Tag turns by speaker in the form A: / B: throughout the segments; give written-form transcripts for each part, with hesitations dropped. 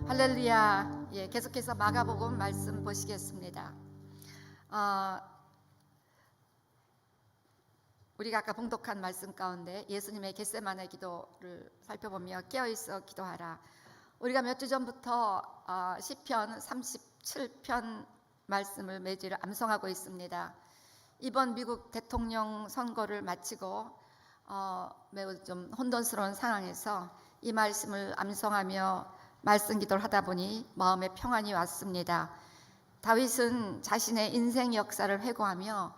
A: 할렐루야. 계속해서 마가복음 말씀 보시겠습니다. 우리가 아까 봉독한 말씀 가운데 예수님의 겟세마네 기도를 살펴보며 깨어있어 기도하라. 우리가 몇 주 전부터 시편 37편 말씀을 매주일 암송하고 있습니다. 이번 미국 대통령 선거를 마치고 매우 좀 혼돈스러운 상황에서 이 말씀을 암송하며 말씀 기도를 하다 보니 마음에 평안이 왔습니다. 다윗은 자신의 인생 역사를 회고하며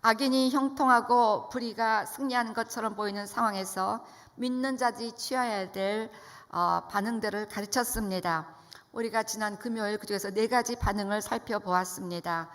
A: 악인이 형통하고 불의가 승리하는 것처럼 보이는 상황에서 믿는 자들이 취해야 될 반응들을 가르쳤습니다. 우리가 지난 금요일 그중에서 4가지 반응을 살펴보았습니다.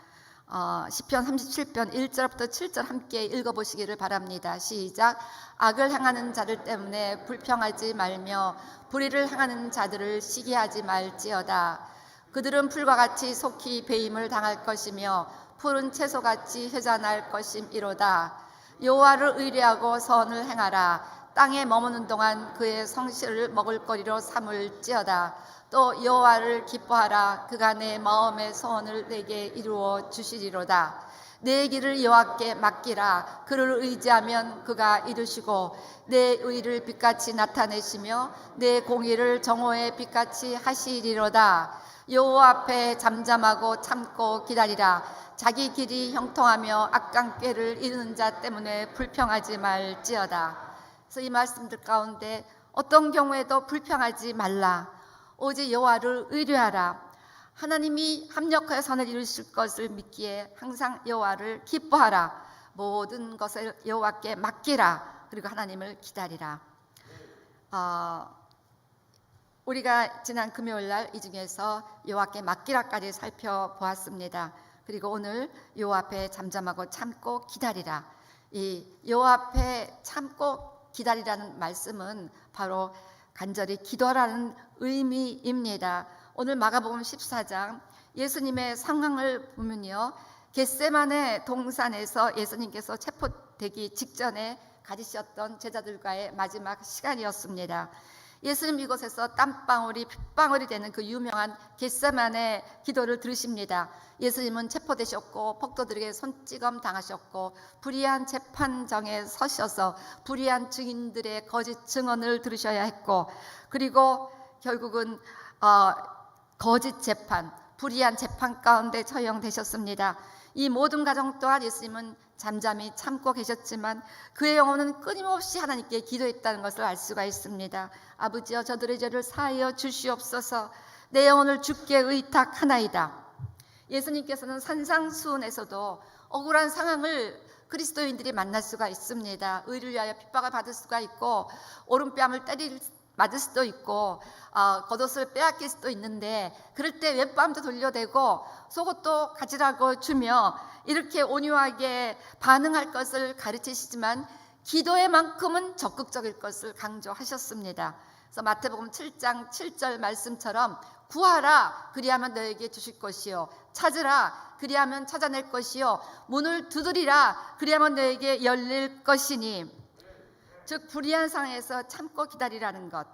A: 시편 37편 1절부터 7절 함께 읽어보시기를 바랍니다. 시작. 악을 행하는 자들 때문에 불평하지 말며 불의를 행하는 자들을 시기하지 말지어다. 그들은 풀과 같이 속히 배임을 당할 것이며 푸른 채소같이 회자날 것임이로다. 여호와를 의뢰하고 선을 행하라. 땅에 머무는 동안 그의 성실을 먹을거리로 삼을지어다. 또 여호와를 기뻐하라. 그가 내 마음의 소원을 내게 이루어 주시리로다. 내 길을 여호와께 맡기라. 그를 의지하면 그가 이루시고 내 의를 빛같이 나타내시며 내 공의를 정오의 빛같이 하시리로다. 여호와 앞에 잠잠하고 참고 기다리라. 자기 길이 형통하며 악강꾀를 이루는 자 때문에 불평하지 말지어다. 그래서 이 말씀들 가운데 어떤 경우에도 불평하지 말라. 오직 여호와를 의뢰하라. 하나님이 합력하여 선을 이루실 것을 믿기에 항상 여호와를 기뻐하라. 모든 것을 여호와께 맡기라. 그리고 하나님을 기다리라. 우리가 지난 금요일날 이 중에서 여호와께 맡기라까지 살펴보았습니다. 그리고 오늘 여호와 앞에 잠잠하고 참고 기다리라. 이 여호와 앞에 참고 기다리라는 말씀은 바로 간절히 기도하라는 의미입니다. 오늘 마가복음 14장 예수님의 상황을 보면요, 겟세마네 동산에서 예수님께서 체포되기 직전에 가지셨던 제자들과의 마지막 시간이었습니다. 예수님 이곳에서 땀방울이 핏방울이 되는 그 유명한 겟세마네 기도를 들으십니다. 예수님은 체포되셨고 폭도들에게 손찌검 당하셨고 불의한 재판정에 서셔서 불의한 증인들의 거짓 증언을 들으셔야 했고, 그리고 결국은 거짓 재판, 불의한 재판 가운데 처형되셨습니다. 이 모든 과정 또한 예수님은 잠잠히 참고 계셨지만 그의 영혼은 끊임없이 하나님께 기도했다는 것을 알 수가 있습니다. 아버지여, 저들의 죄를 사하여 주시옵소서. 내 영혼을 주께 의탁하나이다. 예수님께서는 산상수훈에서도 억울한 상황을 그리스도인들이 만날 수가 있습니다. 의를 위하여 핍박을 받을 수가 있고 오른뺨을 맞을 수도 있고 겉옷을 빼앗길 수도 있는데, 그럴 때 왼뺨도 돌려대고 속옷도 가지라고 주며 이렇게 온유하게 반응할 것을 가르치시지만 기도의 만큼은 적극적일 것을 강조하셨습니다. 그래서 마태복음 7장 7절 말씀처럼 구하라 그리하면 너에게 주실 것이요, 찾으라 그리하면 찾아낼 것이요, 문을 두드리라 그리하면 너에게 열릴 것이니. 즉 불의한 상황에서 참고 기다리라는 것,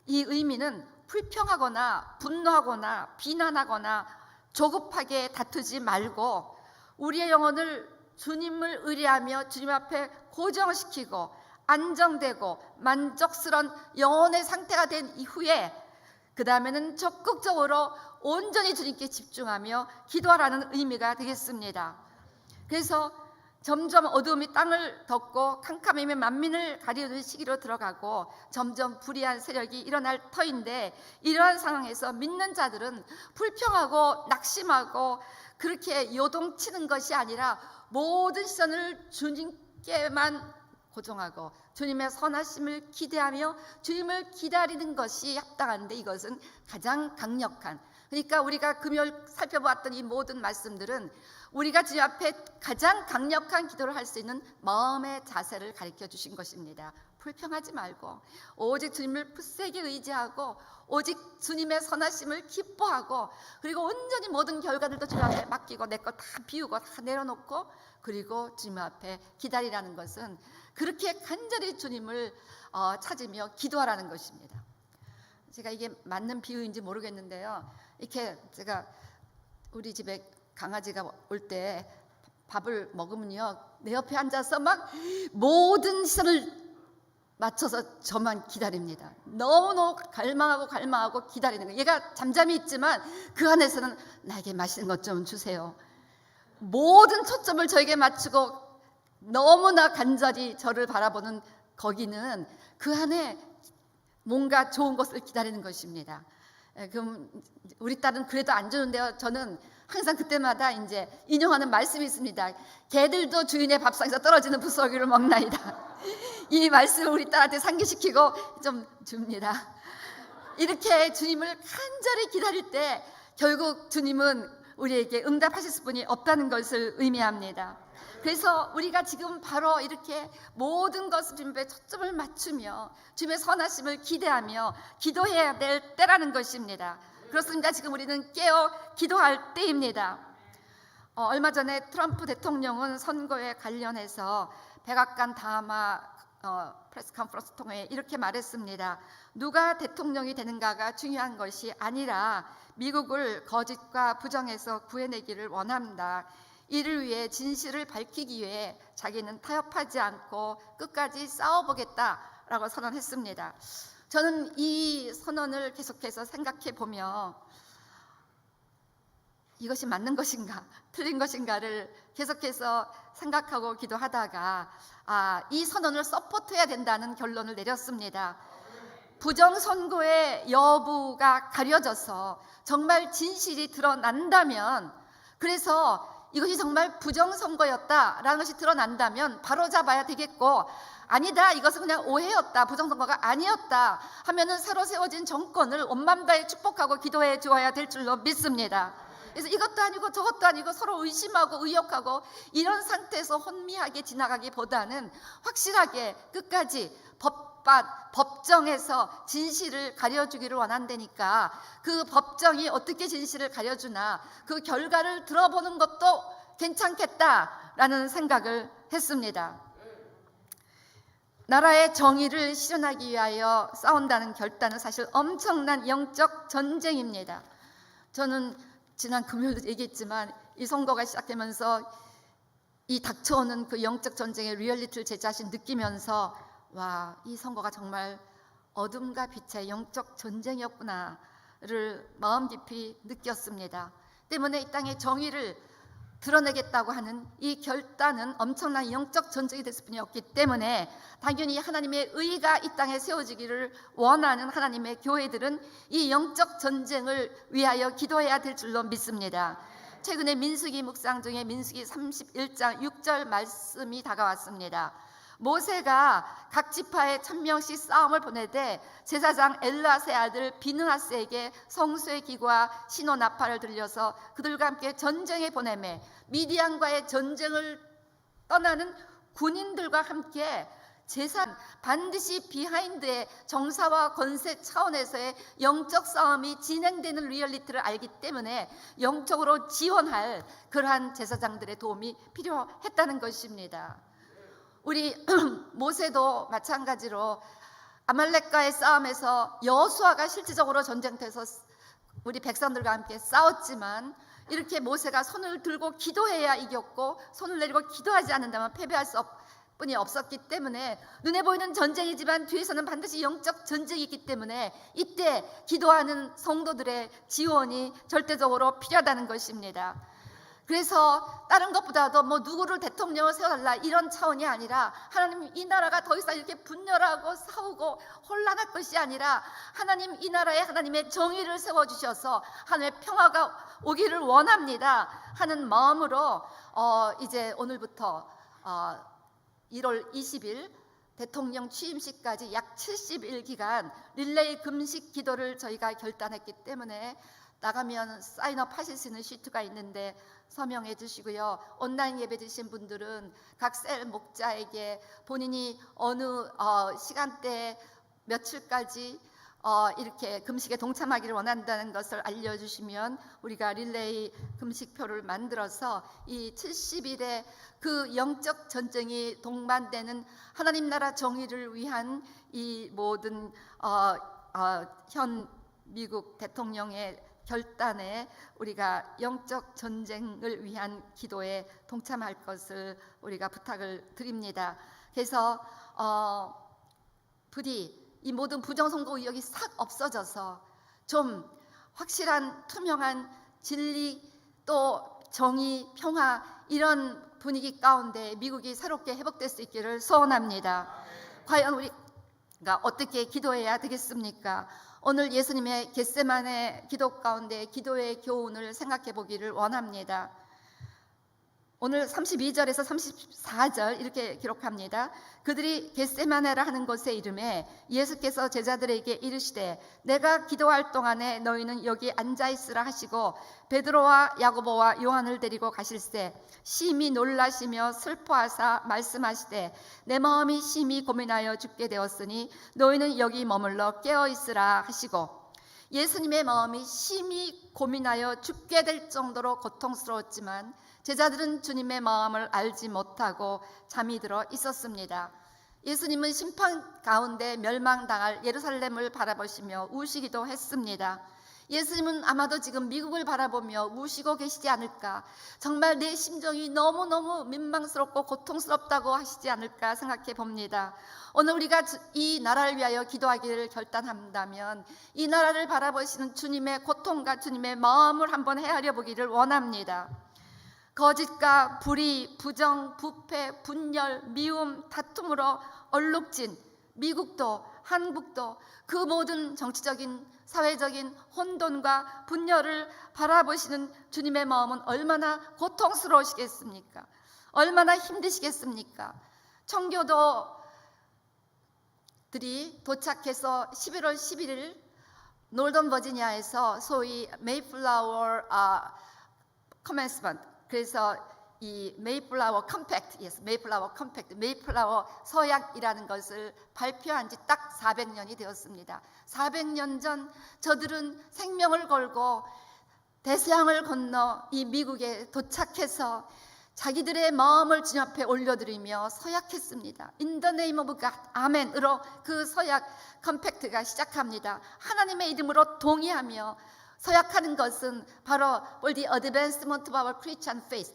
A: 이 의미는 불평하거나 분노하거나 비난하거나 조급하게 다투지 말고 우리의 영혼을 주님을 의뢰하며 주님 앞에 고정시키고 안정되고 만족스러운 영혼의 상태가 된 이후에 그 다음에는 적극적으로 온전히 주님께 집중하며 기도하라는 의미가 되겠습니다. 그래서 점점 어두움이 땅을 덮고 캄캄함이 만민을 가리우는 시기로 들어가고 점점 불의한 세력이 일어날 터인데, 이러한 상황에서 믿는 자들은 불평하고 낙심하고 그렇게 요동치는 것이 아니라 모든 시선을 주님께만 고정하고 주님의 선하심을 기대하며 주님을 기다리는 것이 합당한데, 이것은 가장 강력한, 그러니까 우리가 금요일 살펴보았던 이 모든 말씀들은 우리가 주님 앞에 가장 강력한 기도를 할 수 있는 마음의 자세를 가르쳐 주신 것입니다. 불평하지 말고 오직 주님을 굳세게 의지하고 오직 주님의 선하심을 기뻐하고, 그리고 온전히 모든 결과들도 주님 앞에 맡기고 내 것 다 비우고 다 내려놓고 그리고 주님 앞에 기다리라는 것은 그렇게 간절히 주님을 찾으며 기도하라는 것입니다. 제가 이게 맞는 비유인지 모르겠는데요. 이렇게 제가 우리 집에 강아지가 올 때 밥을 먹으면요, 내 옆에 앉아서 막 모든 시선을 맞춰서 저만 기다립니다. 너무너무 갈망하고 기다리는 거예요. 얘가 잠잠히 있지만 그 안에서는 나에게 맛있는 것 좀 주세요. 모든 초점을 저에게 맞추고 너무나 간절히 저를 바라보는 거기는 그 안에 뭔가 좋은 것을 기다리는 것입니다. 그럼 우리 딸은 그래도 안 주는데요. 저는 항상 그때마다 이제 인용하는 말씀이 있습니다. 개들도 주인의 밥상에서 떨어지는 부스러기를 먹나이다. 이 말씀을 우리 딸한테 상기시키고 좀 줍니다. 이렇게 주님을 간절히 기다릴 때 결국 주님은 우리에게 응답하실 분이 없다는 것을 의미합니다. 그래서 우리가 지금 바로 이렇게 모든 것을 주님께 초점을 맞추며 주님의 선하심을 기대하며 기도해야 될 때라는 것입니다. 그렇습니다. 지금 우리는 깨어 기도할 때입니다. 얼마 전에 트럼프 대통령은 선거에 관련해서 백악관 다마 프레스 컨퍼런스 통해 이렇게 말했습니다. 누가 대통령이 되는가가 중요한 것이 아니라 미국을 거짓과 부정에서 구해내기를 원합니다. 이를 위해 진실을 밝히기 위해 자기는 타협하지 않고 끝까지 싸워보겠다라고 선언했습니다. 저는 이 선언을 계속해서 생각해 보며 이것이 맞는 것인가 틀린 것인가를 계속해서 생각하고 기도하다가 이 선언을 서포트해야 된다는 결론을 내렸습니다. 부정선거의 여부가 가려져서 정말 진실이 드러난다면, 그래서 이것이 정말 부정선거였다라는 것이 드러난다면 바로잡아야 되겠고, 아니다, 이것은 그냥 오해였다, 부정선거가 아니었다 하면은 새로 세워진 정권을 온 마음 다해 축복하고 기도해 주어야 될 줄로 믿습니다. 그래서 이것도 아니고 저것도 아니고 서로 의심하고 의혹하고 이런 상태에서 혼미하게 지나가기보다는 확실하게 끝까지 법정에서 진실을 가려주기를 원한다니까, 그 법정이 어떻게 진실을 가려주나 그 결과를 들어보는 것도 괜찮겠다라는 생각을 했습니다. 나라의 정의를 실현하기 위하여 싸운다는 결단은 사실 엄청난 영적 전쟁입니다. 저는 지난 금요일도 얘기했지만 이 선거가 시작되면서 이 닥쳐오는 그 영적 전쟁의 리얼리티를 제 자신 느끼면서 와, 이 선거가 정말 어둠과 빛의 영적 전쟁이었구나를 마음 깊이 느꼈습니다. 때문에 이 땅의 정의를 드러내겠다고 하는 이 결단은 엄청난 영적 전쟁이 됐을 뿐이었기 때문에 당연히 하나님의 의가 이 땅에 세워지기를 원하는 하나님의 교회들은 이 영적 전쟁을 위하여 기도해야 될 줄로 믿습니다. 최근에 민수기 묵상 중에 민수기 31장 6절 말씀이 다가왔습니다. 모세가 각 지파에 1000명씩 싸움을 보내되 제사장 엘라세 아들 비느하스에게 성소의 기구와 신호 나팔을 들려서 그들과 함께 전쟁에 보내매 미디안과의 전쟁을 떠나는 군인들과 함께 제사 반드시 비하인드의 정사와 권세 차원에서의 영적 싸움이 진행되는 리얼리티를 알기 때문에 영적으로 지원할 그러한 제사장들의 도움이 필요했다는 것입니다. 우리 모세도 마찬가지로 아말렉과의 싸움에서 여호수아가 실질적으로 전쟁터에서 우리 백성들과 함께 싸웠지만 이렇게 모세가 손을 들고 기도해야 이겼고 손을 내리고 기도하지 않는다면 패배할 뿐이 없었기 때문에 눈에 보이는 전쟁이지만 뒤에서는 반드시 영적 전쟁이 있기 때문에 이때 기도하는 성도들의 지원이 절대적으로 필요하다는 것입니다. 그래서 다른 것보다도 누구를 대통령을 세워달라 이런 차원이 아니라 하나님 이 나라가 더 이상 이렇게 분열하고 싸우고 혼란할 것이 아니라 하나님 이 나라에 하나님의 정의를 세워주셔서 하늘의 평화가 오기를 원합니다 하는 마음으로 이제 오늘부터 1월 20일 대통령 취임식까지 약 70일 기간 릴레이 금식 기도를 저희가 결단했기 때문에 나가면 사인업 하실 수 있는 시트가 있는데 서명해 주시고요. 온라인 예배 드신 분들은 각 셀 목자에게 본인이 어느 시간대 며칠까지 이렇게 금식에 동참하기를 원한다는 것을 알려주시면 우리가 릴레이 금식표를 만들어서 이 70일의 그 영적 전쟁이 동반되는 하나님 나라 정의를 위한 이 모든 현 미국 대통령의 결단에 우리가 영적 전쟁을 위한 기도에 동참할 것을 우리가 부탁을 드립니다. 그래서 부디 이 모든 부정선거 의혹이 싹 없어져서 좀 확실한 투명한 진리 또 정의, 평화 이런 분위기 가운데 미국이 새롭게 회복될 수 있기를 소원합니다. 과연 우리가 어떻게 기도해야 되겠습니까? 오늘 예수님의 겟세마네 기도 가운데 기도의 교훈을 생각해 보기를 원합니다. 오늘 32절에서 34절 이렇게 기록합니다. 그들이 겟세마네라 하는 곳의 이름에 예수께서 제자들에게 이르시되 내가 기도할 동안에 너희는 여기 앉아있으라 하시고 베드로와 야고보와 요한을 데리고 가실새 심히 놀라시며 슬퍼하사 말씀하시되 내 마음이 심히 고민하여 죽게 되었으니 너희는 여기 머물러 깨어있으라 하시고 예수님의 마음이 심히 고민하여 죽게 될 정도로 고통스러웠지만 제자들은 주님의 마음을 알지 못하고 잠이 들어 있었습니다. 예수님은 심판 가운데 멸망당할 예루살렘을 바라보시며 우시기도 했습니다. 예수님은 아마도 지금 미국을 바라보며 우시고 계시지 않을까, 정말 내 심정이 너무너무 민망스럽고 고통스럽다고 하시지 않을까 생각해 봅니다. 오늘 우리가 이 나라를 위하여 기도하기를 결단한다면 이 나라를 바라보시는 주님의 고통과 주님의 마음을 한번 헤아려 보기를 원합니다. 거짓과 불의, 부정, 부패, 분열, 미움, 다툼으로 얼룩진 미국도 한국도 그 모든 정치적인 사회적인 혼돈과 분열을 바라보시는 주님의 마음은 얼마나 고통스러우시겠습니까? 얼마나 힘드시겠습니까? 청교도들이 도착해서 11월 11일 노던 버지니아에서 소위 메이플라워 커맨스먼트, 그래서 이 메이플라워 컴팩트, 메이플라워 서약이라는 것을 발표한 지 딱 400년이 되었습니다. 400년 전 저들은 생명을 걸고 대서양을 건너 이 미국에 도착해서 자기들의 마음을 주님 앞에 올려드리며 서약했습니다. In the name of God, 아멘으로 그 서약 컴팩트가 시작합니다. 하나님의 이름으로 동의하며 서약하는 것은 바로 for the advancement of our Christian faith,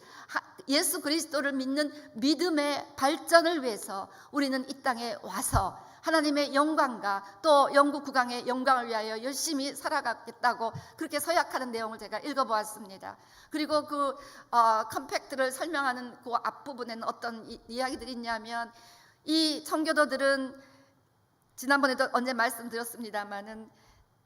A: 예수 그리스도를 믿는 믿음의 발전을 위해서 우리는 이 땅에 와서 하나님의 영광과 또 영국 국왕의 영광을 위하여 열심히 살아가겠다고 그렇게 서약하는 내용을 제가 읽어보았습니다. 그리고 그 컴팩트를 설명하는 그 앞부분에는 어떤 이야기들이 있냐면, 이 청교도들은 지난번에도 언제 말씀드렸습니다마는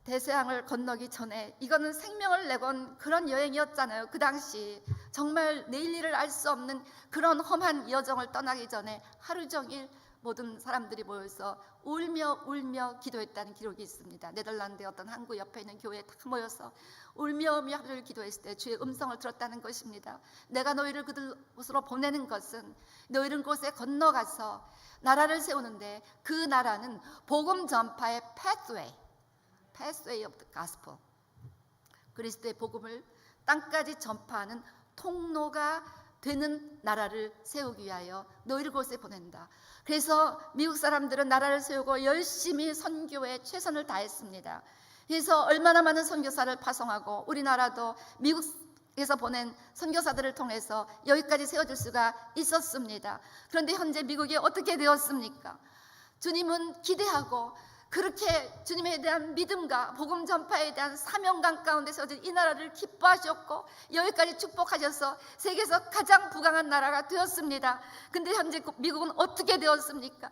A: 대서양을 건너기 전에 이거는 생명을 내건 그런 여행이었잖아요. 그 당시 정말 내일 일을 알 수 없는 그런 험한 여정을 떠나기 전에 하루 종일 모든 사람들이 모여서 울며 기도했다는 기록이 있습니다. 네덜란드의 어떤 항구 옆에 있는 교회에 다 모여서 울며 하루를 기도했을 때 주의 음성을 들었다는 것입니다. 내가 너희를 그곳으로 보내는 것은 너희는 곳에 건너가서 나라를 세우는데 그 나라는 복음 전파의 pathway of the gospel, 그리스도의 복음을 땅까지 전파하는 통로가 되는 나라를 세우기 위하여 너희를 그곳에 보낸다. 그래서 미국 사람들은 나라를 세우고 열심히 선교에 최선을 다했습니다. 그래서 얼마나 많은 선교사를 파송하고 우리나라도 미국에서 보낸 선교사들을 통해서 여기까지 세워질 수가 있었습니다. 그런데 현재 미국이 어떻게 되었습니까? 주님은 기대하고 그렇게 주님에 대한 믿음과 복음 전파에 대한 사명감 가운데 서진 이 나라를 기뻐하셨고 여기까지 축복하셔서 세계에서 가장 부강한 나라가 되었습니다. 근데 현재 미국은 어떻게 되었습니까?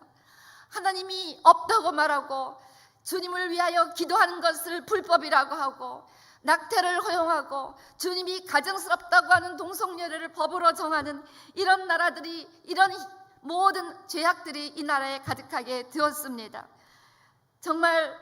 A: 하나님이 없다고 말하고 주님을 위하여 기도하는 것을 불법이라고 하고 낙태를 허용하고 주님이 가증스럽다고 하는 동성연애를 법으로 정하는 이런 나라들이, 이런 모든 죄악들이 이 나라에 가득하게 되었습니다. 정말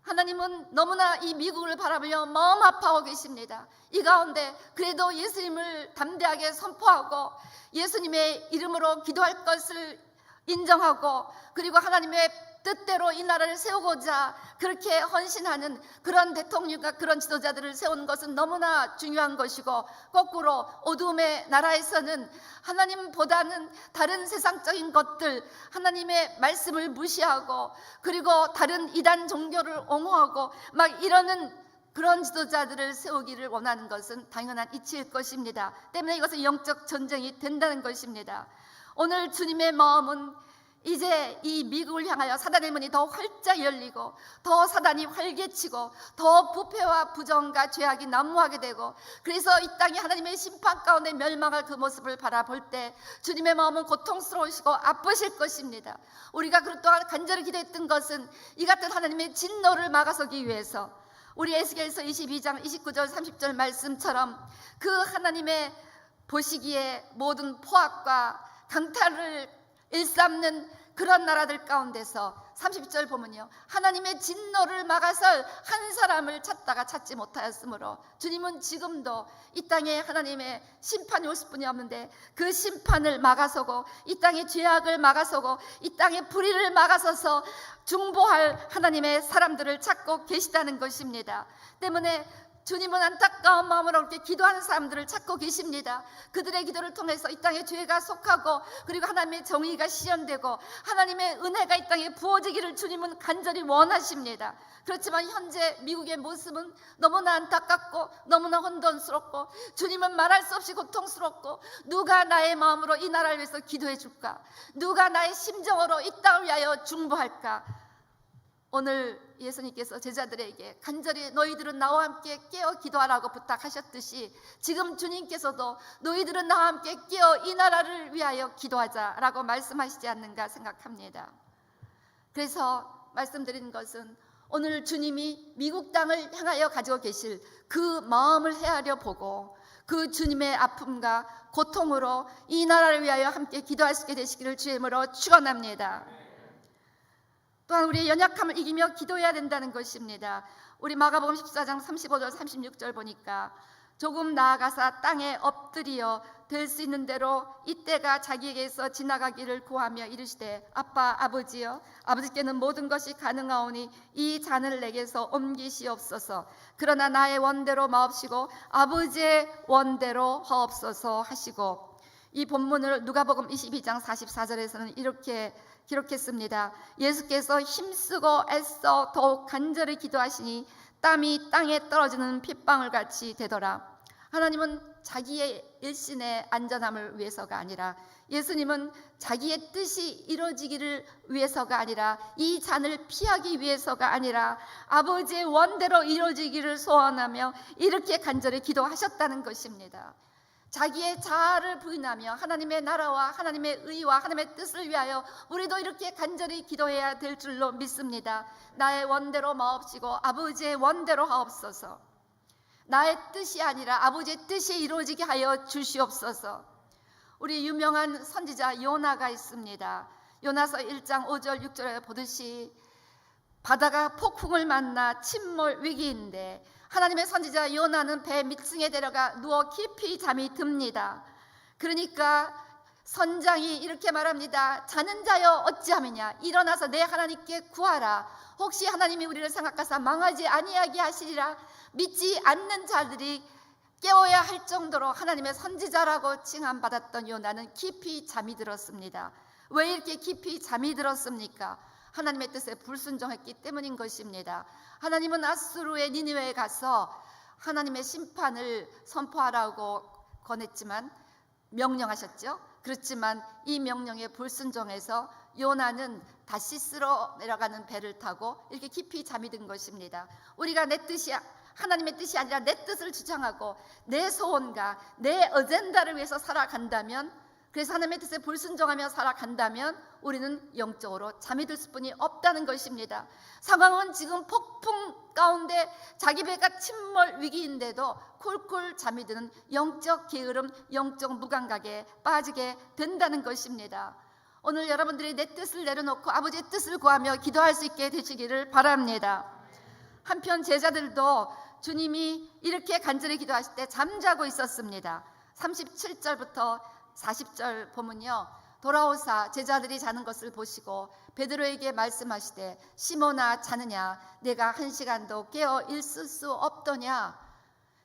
A: 하나님은 너무나 이 미국을 바라보며 마음 아파하고 계십니다. 이 가운데 그래도 예수님을 담대하게 선포하고 예수님의 이름으로 기도할 것을 인정하고 그리고 하나님의 뜻대로 이 나라를 세우고자 그렇게 헌신하는 그런 대통령과 그런 지도자들을 세우는 것은 너무나 중요한 것이고, 거꾸로 어두움의 나라에서는 하나님보다는 다른 세상적인 것들, 하나님의 말씀을 무시하고 그리고 다른 이단 종교를 옹호하고 막 이러는 그런 지도자들을 세우기를 원하는 것은 당연한 이치일 것입니다. 때문에 이것은 영적 전쟁이 된다는 것입니다. 오늘 주님의 마음은 이제 이 미국을 향하여 사단의 문이 더 활짝 열리고 더 사단이 활개치고 더 부패와 부정과 죄악이 난무하게 되고, 그래서 이 땅이 하나님의 심판 가운데 멸망할 그 모습을 바라볼 때 주님의 마음은 고통스러우시고 아프실 것입니다. 우리가 그동안 간절히 기도했던 것은 이 같은 하나님의 진노를 막아서기 위해서, 우리 에스겔서 22장 29절 30절 말씀처럼 그 하나님의 보시기에 모든 포악과 강탈을 일삼는 그런 나라들 가운데서 30절 보면요, 하나님의 진노를 막아서 한 사람을 찾다가 찾지 못하였으므로 주님은 지금도 이 땅에 하나님의 심판이 오실 분이 없는데 그 심판을 막아서고 이 땅의 죄악을 막아서고 이 땅의 불의를 막아서서 중보할 하나님의 사람들을 찾고 계시다는 것입니다. 때문에 주님은 안타까운 마음으로 이렇게 기도하는 사람들을 찾고 계십니다. 그들의 기도를 통해서 이 땅에 죄가 속하고 그리고 하나님의 정의가 실현되고 하나님의 은혜가 이 땅에 부어지기를 주님은 간절히 원하십니다. 그렇지만 현재 미국의 모습은 너무나 안타깝고 너무나 혼돈스럽고 주님은 말할 수 없이 고통스럽고, 누가 나의 마음으로 이 나라를 위해서 기도해 줄까? 누가 나의 심정으로 이 땅을 위하여 중보할까? 오늘 예수님께서 제자들에게 간절히 너희들은 나와 함께 깨어 기도하라고 부탁하셨듯이 지금 주님께서도 너희들은 나와 함께 깨어 이 나라를 위하여 기도하자라고 말씀하시지 않는가 생각합니다. 그래서 말씀드리는 것은 오늘 주님이 미국 땅을 향하여 가지고 계실 그 마음을 헤아려 보고 그 주님의 아픔과 고통으로 이 나라를 위하여 함께 기도할 수 있게 되시기를 주의 이름으로 축원합니다. 또한 우리의 연약함을 이기며 기도해야 된다는 것입니다. 우리 마가복음 14장 35절 36절 보니까 조금 나아가사 땅에 엎드려 될 수 있는 대로 이때가 자기에게서 지나가기를 구하며 이르시되 아빠 아버지여, 아버지께는 모든 것이 가능하오니 이 잔을 내게서 옮기시옵소서. 그러나 나의 원대로 마옵시고 아버지의 원대로 하옵소서 하시고, 이 본문을 누가복음 22장 44절에서는 이렇게 기록했습니다. 예수께서 힘쓰고 애써 더욱 간절히 기도하시니 땀이 땅에 떨어지는 핏방울 같이 되더라. 하나님은 자기의 일신의 안전함을 위해서가 아니라, 예수님은 자기의 뜻이 이루어지기를 위해서가 아니라, 이 잔을 피하기 위해서가 아니라 아버지의 원대로 이루어지기를 소원하며 이렇게 간절히 기도하셨다는 것입니다. 자기의 자아를 부인하며 하나님의 나라와 하나님의 의와 하나님의 뜻을 위하여 우리도 이렇게 간절히 기도해야 될 줄로 믿습니다. 나의 원대로 마옵시고 아버지의 원대로 하옵소서. 나의 뜻이 아니라 아버지의 뜻이 이루어지게 하여 주시옵소서. 우리 유명한 선지자 요나가 있습니다. 요나서 1장 5절 6절에 보듯이 바다가 폭풍을 만나 침몰 위기인데 하나님의 선지자 요나는 배 밑층에 데려가 누워 깊이 잠이 듭니다. 그러니까 선장이 이렇게 말합니다. 자는 자여 어찌함이냐, 일어나서 내 하나님께 구하라. 혹시 하나님이 우리를 생각하사 망하지 아니하게 하시리라. 믿지 않는 자들이 깨워야 할 정도로 하나님의 선지자라고 칭함받았던 요나는 깊이 잠이 들었습니다. 왜 이렇게 깊이 잠이 들었습니까? 하나님의 뜻에 불순종했기 때문인 것입니다. 하나님은 아수르의 니느웨에 가서 하나님의 심판을 선포하라고 권했지만, 명령하셨죠. 그렇지만 이 명령에 불순종해서 요나는 다시스로 내려가는 배를 타고 이렇게 깊이 잠이 든 것입니다. 우리가 내 뜻이 하나님의 뜻이 아니라 내 뜻을 주장하고 내 소원과 내 어젠다를 위해서 살아간다면, 그래서 하나님의 뜻에 불순종하며 살아간다면 우리는 영적으로 잠이 들 수뿐이 없다는 것입니다. 상황은 지금 폭풍 가운데 자기 배가 침몰 위기인데도 쿨쿨 잠이 드는 영적 게으름, 영적 무감각에 빠지게 된다는 것입니다. 오늘 여러분들이 내 뜻을 내려놓고 아버지의 뜻을 구하며 기도할 수 있게 되시기를 바랍니다. 한편 제자들도 주님이 이렇게 간절히 기도하실 때 잠자고 있었습니다. 37절부터 40절 보면요, 돌아오사 제자들이 자는 것을 보시고 베드로에게 말씀하시되 시몬아 자느냐 내가 1시간도 깨어 있을 수 없더냐.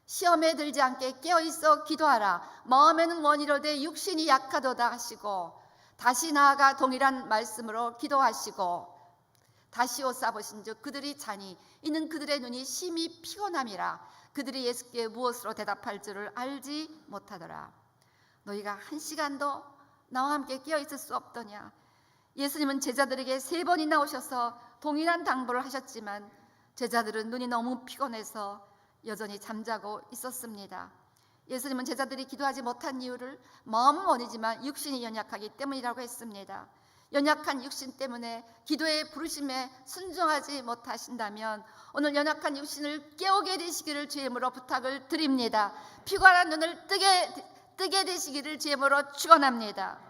A: 시험에 들지 않게 깨어 있어 기도하라. 마음에는 원이로되 육신이 약하도다 하시고 다시 나아가 동일한 말씀으로 기도하시고 다시 오사 보신즉 그들이 자니 이는 그들의 눈이 심히 피곤함이라. 그들이 예수께 무엇으로 대답할 줄을 알지 못하더라. 너희가 1시간도 나와 함께 깨어 있을 수 없더냐. 예수님은 제자들에게 3번이나 오셔서 동일한 당부를 하셨지만 제자들은 눈이 너무 피곤해서 여전히 잠자고 있었습니다. 예수님은 제자들이 기도하지 못한 이유를 마음은 원이지만 육신이 연약하기 때문이라고 했습니다. 연약한 육신 때문에 기도의 부르심에 순종하지 못하신다면 오늘 연약한 육신을 깨우게 되시기를 주의 이름으로 부탁을 드립니다. 피곤한 눈을 뜨게 되시기를 주의 이름으로 축원합니다.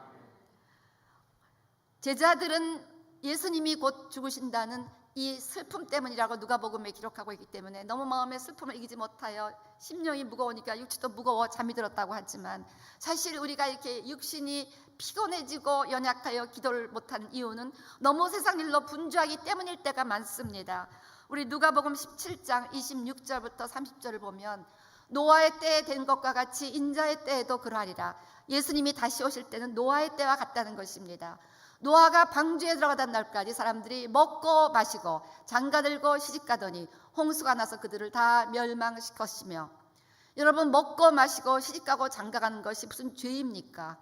A: 제자들은 예수님이 곧 죽으신다는 이 슬픔 때문이라고 누가복음에 기록하고 있기 때문에 너무 마음의 슬픔을 이기지 못하여 심령이 무거우니까 육체도 무거워 잠이 들었다고 하지만 사실 우리가 이렇게 육신이 피곤해지고 연약하여 기도를 못하는 이유는 너무 세상 일로 분주하기 때문일 때가 많습니다. 우리 누가복음 17장 26절부터 30절을 보면 노아의 때에 된 것과 같이 인자의 때에도 그러하리라. 예수님이 다시 오실 때는 노아의 때와 같다는 것입니다. 노아가 방주에 들어가던 날까지 사람들이 먹고 마시고 장가들고 시집가더니 홍수가 나서 그들을 다 멸망시켰으며, 여러분 먹고 마시고 시집가고 장가가는 것이 무슨 죄입니까?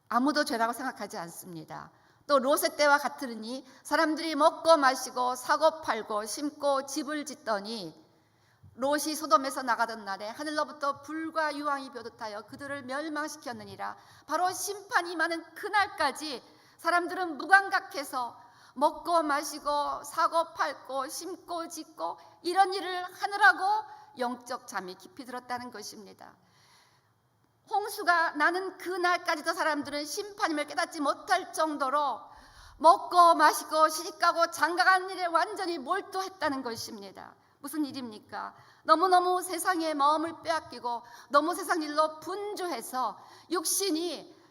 A: 아무도 죄라고 생각하지 않습니다. 또 롯의 때와 같으니 사람들이 먹고 마시고 사고 팔고 심고 집을 짓더니 롯이 소돔에서 나가던 날에 하늘로부터 불과 유황이 벼듯하여 그들을 멸망시켰느니라. 바로 심판이 많은 그날까지 사람들은 무감각해서 먹고 마시고 사고 팔고 심고 짓고 이런 일을 하느라고 영적 잠이 깊이 들었다는 것입니다. 홍수가 나는 그날까지도 사람들은 심판임을 깨닫지 못할 정도로 먹고 마시고 시집가고 장가가는 일에 완전히 몰두했다는 것입니다. 무슨 일입니까? 너무너무 세상에 마음을 빼앗기고 너무 세상 일로 분주해서 육신이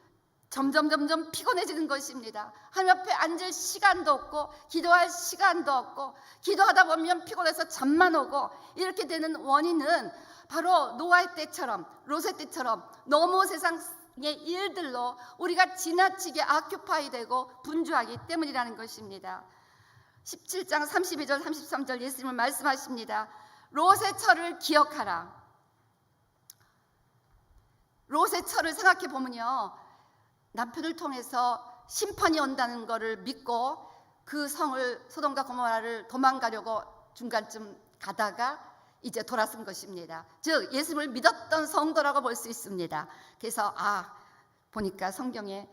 A: 점점 피곤해지는 것입니다. 하나님 앞에 앉을 시간도 없고 기도할 시간도 없고 기도하다 보면 피곤해서 잠만 오고 이렇게 되는 원인은 바로 노아의 때처럼 롯의 때처럼 너무 세상의 일들로 우리가 지나치게 아큐파이 되고 분주하기 때문이라는 것입니다. 17장 32절 33절 예수님은 말씀하십니다. 롯의 철을 기억하라. 롯의 철을 생각해 보면요, 남편을 통해서 심판이 온다는 것을 믿고 그 성을 소돔과 고모라를 도망가려고 중간쯤 가다가 이제 돌아선 것입니다. 즉 예수님을 믿었던 성도라고 볼 수 있습니다. 그래서 보니까 성경에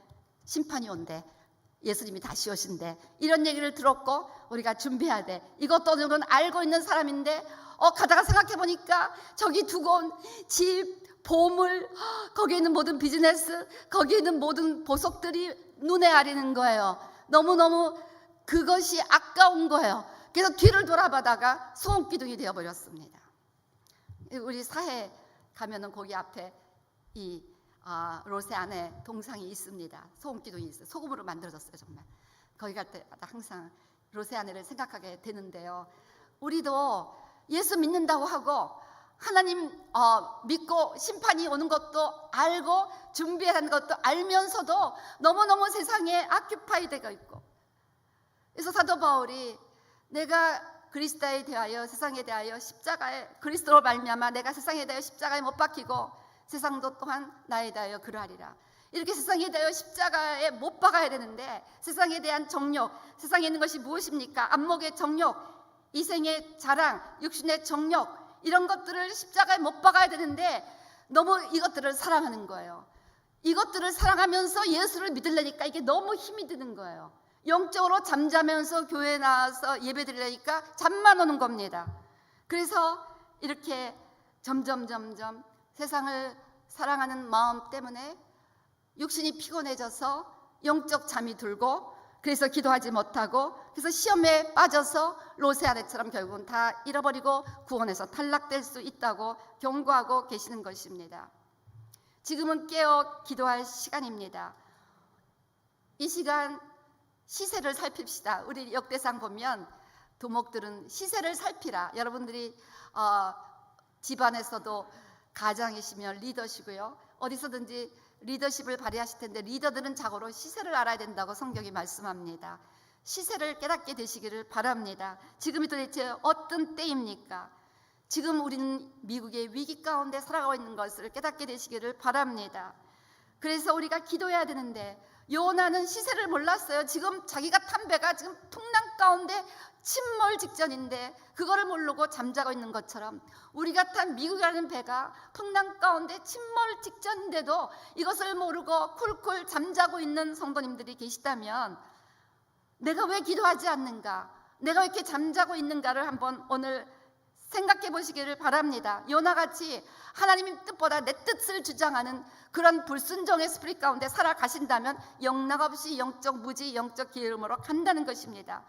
A: 심판이 온대, 예수님이 다시 오신대, 이런 얘기를 들었고 우리가 준비해야 돼. 이것도 어느 정도는 알고 있는 사람인데 가다가 생각해 보니까 저기 두고 온 집, 보물, 거기에 있는 모든 비즈니스, 거기에 있는 모든 보석들이 눈에 아리는 거예요. 너무너무 그것이 아까운 거예요. 그래서 뒤를 돌아보다가 소음기둥이 되어버렸습니다. 우리 사해 가면은 거기 앞에 이 롯의 아내 동상이 있습니다. 소음기둥이 있어요. 소금으로 만들어졌어요. 정말 거기 갈 때마다 항상 롯의 아내를 생각하게 되는데요. 우리도 예수 믿는다고 하고 하나님 믿고 심판이 오는 것도 알고 준비하는 것도 알면서도 너무너무 세상에 아큐파이 되어 있고, 그래서 사도 바울이 내가 그리스도에 대하여 세상에 대하여 십자가에 그리스도로 말미암아 내가 세상에 대하여 십자가에 못 박히고 세상도 또한 나에 대하여 그러하리라. 이렇게 세상에 대하여 십자가에 못 박아야 되는데 세상에 대한 정욕, 세상에 있는 것이 무엇입니까? 안목의 정욕, 이생의 자랑, 육신의 정욕, 이런 것들을 십자가에 못 박아야 되는데 너무 이것들을 사랑하는 거예요. 이것들을 사랑하면서 예수를 믿으려니까 이게 너무 힘이 드는 거예요. 영적으로 잠자면서 교회에 나와서 예배 드리려니까 잠만 오는 겁니다. 그래서 이렇게 점점 세상을 사랑하는 마음 때문에 육신이 피곤해져서 영적 잠이 들고, 그래서 기도하지 못하고, 그래서 시험에 빠져서 롯의 아내처럼 결국은 다 잃어버리고 구원에서 탈락될 수 있다고 경고하고 계시는 것입니다. 지금은 깨어 기도할 시간입니다. 이 시간 시세를 살핍시다. 우리 역대상 보면 두목들은 시세를 살피라. 여러분들이 집안에서도 가장이시며 리더시고요, 어디서든지 리더십을 발휘하실 텐데 리더들은 자고로 시세를 알아야 된다고 성경이 말씀합니다. 시세를 깨닫게 되시기를 바랍니다. 지금이 도대체 어떤 때입니까? 지금 우리는 미국의 위기 가운데 살아가고 있는 것을 깨닫게 되시기를 바랍니다. 그래서 우리가 기도해야 되는데 요나는 시세를 몰랐어요. 지금 자기가 탄 배가 지금 풍랑 가운데 침몰 직전인데 그거를 모르고 잠자고 있는 것처럼 우리가 탄 미국이라는 배가 풍랑 가운데 침몰 직전인데도 이것을 모르고 쿨쿨 잠자고 있는 성도님들이 계시다면 내가 왜 기도하지 않는가? 내가 왜 이렇게 잠자고 있는가를 한번 오늘 생각해 보시기를 바랍니다. 요나같이 하나님의 뜻보다 내 뜻을 주장하는 그런 불순종의 스피릿 가운데 살아가신다면 영락없이 영적 무지, 영적 게으름으로 간다는 것입니다.